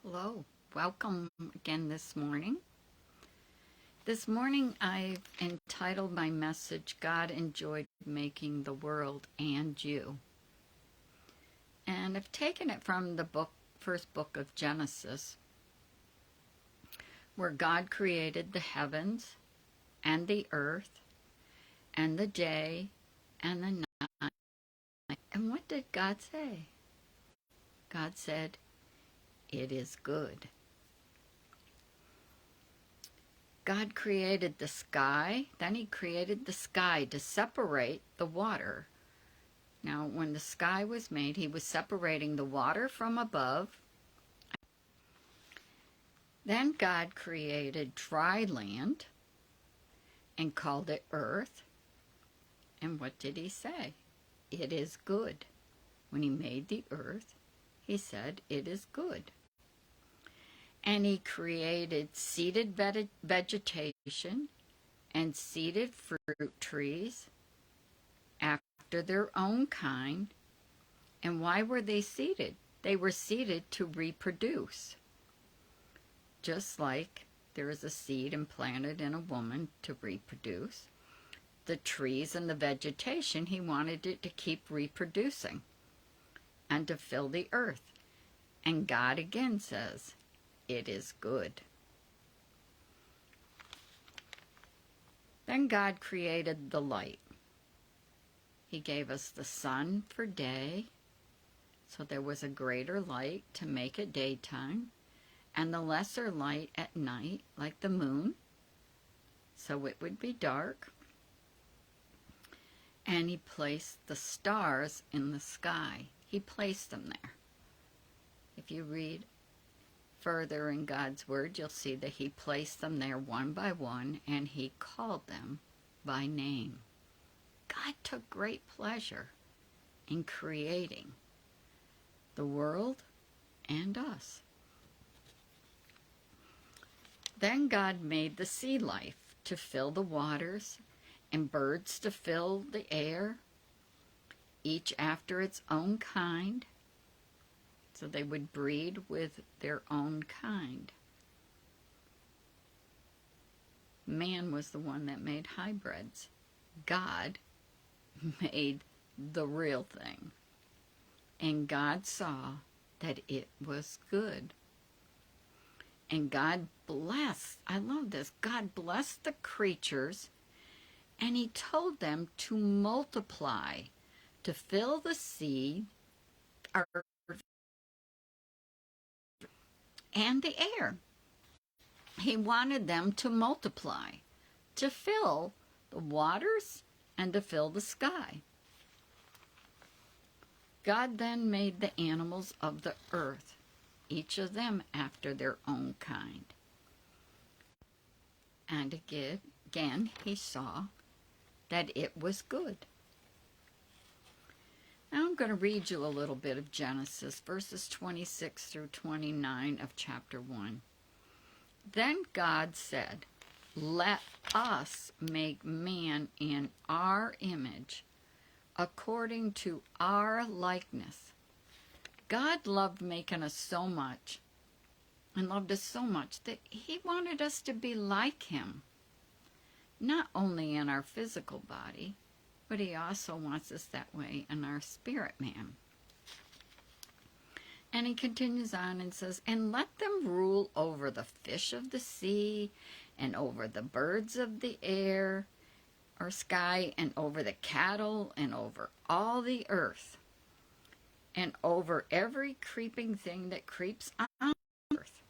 Hello, welcome again this morning. This morning I've entitled my message, God Enjoyed Making the World and You. And I've taken it from the first book of Genesis, where God created the heavens and the earth and the day and the night. And what did God say? God said, "It is good." God created the sky, then he created the sky to separate the water. Now, when the sky was made, he was separating the water from above. Then God created dry land and called it earth. And what did he say? It is good. When he made the earth, he said, "It is good." And he created seeded vegetation and seeded fruit trees after their own kind. And why were they seeded? They were seeded to reproduce. Just like there is a seed implanted in a woman to reproduce, the trees and the vegetation, he wanted it to keep reproducing and to fill the earth. And God again says, "It is good." Then God created the light. He gave us the sun for day, so there was a greater light to make it daytime, and the lesser light at night, like the moon, so it would be dark. And he placed the stars in the sky. He placed them there. If you read further in God's Word, you'll see that he placed them there one by one, and he called them by name. God took great pleasure in creating the world and us. Then God made the sea life to fill the waters and birds to fill the air, each after its own kind, so they would breed with their own kind. Man was the one that made hybrids. God made the real thing. And God saw that it was good. And God blessed, I love this, God blessed the creatures, and he told them to multiply, to fill the sea, and the air. He wanted them to multiply, to fill the waters and to fill the sky. God then made the animals of the earth, each of them after their own kind. And again he saw that it was good. Now I'm going to read you a little bit of Genesis, verses 26 through 29 of chapter 1. Then God said, "Let us make man in our image, according to our likeness." God loved making us so much, and loved us so much, that he wanted us to be like him. Not only in our physical body, but he also wants us that way in our spirit man. And he continues on and says, "And let them rule over the fish of the sea, and over the birds of the air, or sky, and over the cattle, and over all the earth, and over every creeping thing that creeps on the earth."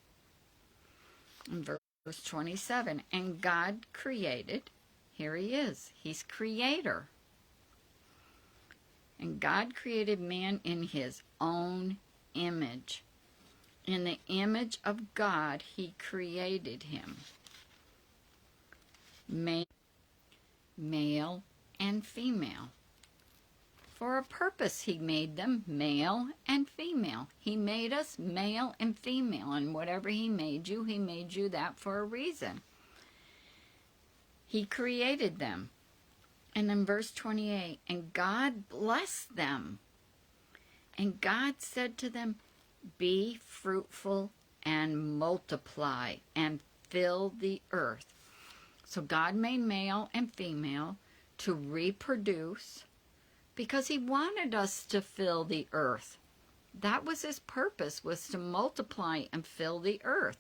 In verse 27, and God created, here he is, he's creator. And God created man in his own image. In the image of God, he created him. Male and female. For a purpose he made them, male and female. He made us male and female, and whatever he made you that for a reason. He created them. And then verse 28, and God blessed them. And God said to them, "Be fruitful and multiply and fill the earth. So God made male and female to reproduce because he wanted us to fill the earth. That was his purpose, was to multiply and fill the earth.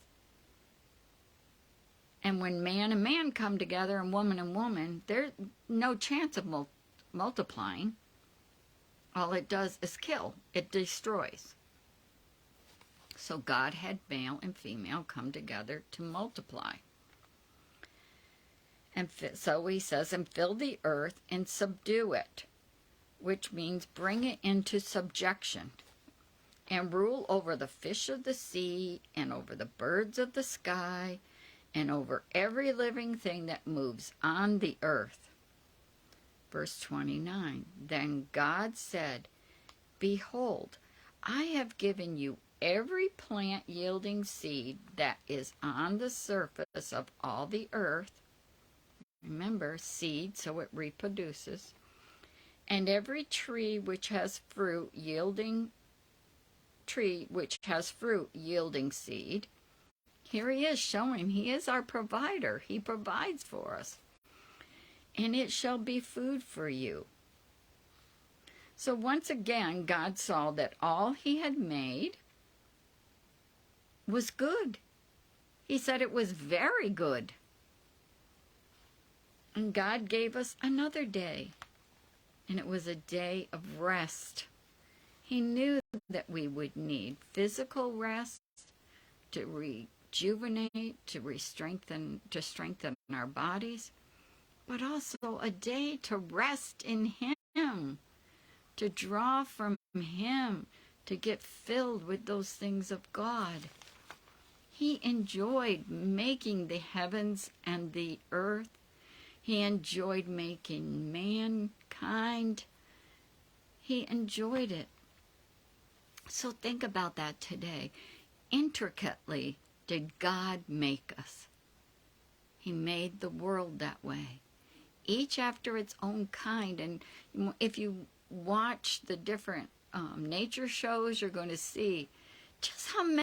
And when man and man come together and woman, there's no chance of multiplying. All it does is kill. It destroys. So God had male and female come together to multiply. And so he says, and fill the earth and subdue it, which means bring it into subjection, and rule over the fish of the sea, and over the birds of the sky, and over every living thing that moves on the earth. Verse 29, then God said, behold, I have given you every plant yielding seed that is on the surface of all the earth. Remember, seed, so it reproduces. And every tree which has fruit yielding seed. Here he is showing he is our provider. He provides for us. And it shall be food for you. So once again, God saw that all he had made was good. He said it was very good. And God gave us another day. And it was a day of rest. He knew that we would need physical rest to rejuvenate, to strengthen our bodies, but also a day to rest in him, to draw from him, to get filled with those things of God. He enjoyed making the heavens and the earth. He enjoyed making mankind. He enjoyed it. So think about that today. Intricately did God make us. He made the world that way, each after its own kind. And if you watch the different nature shows, you're going to see just how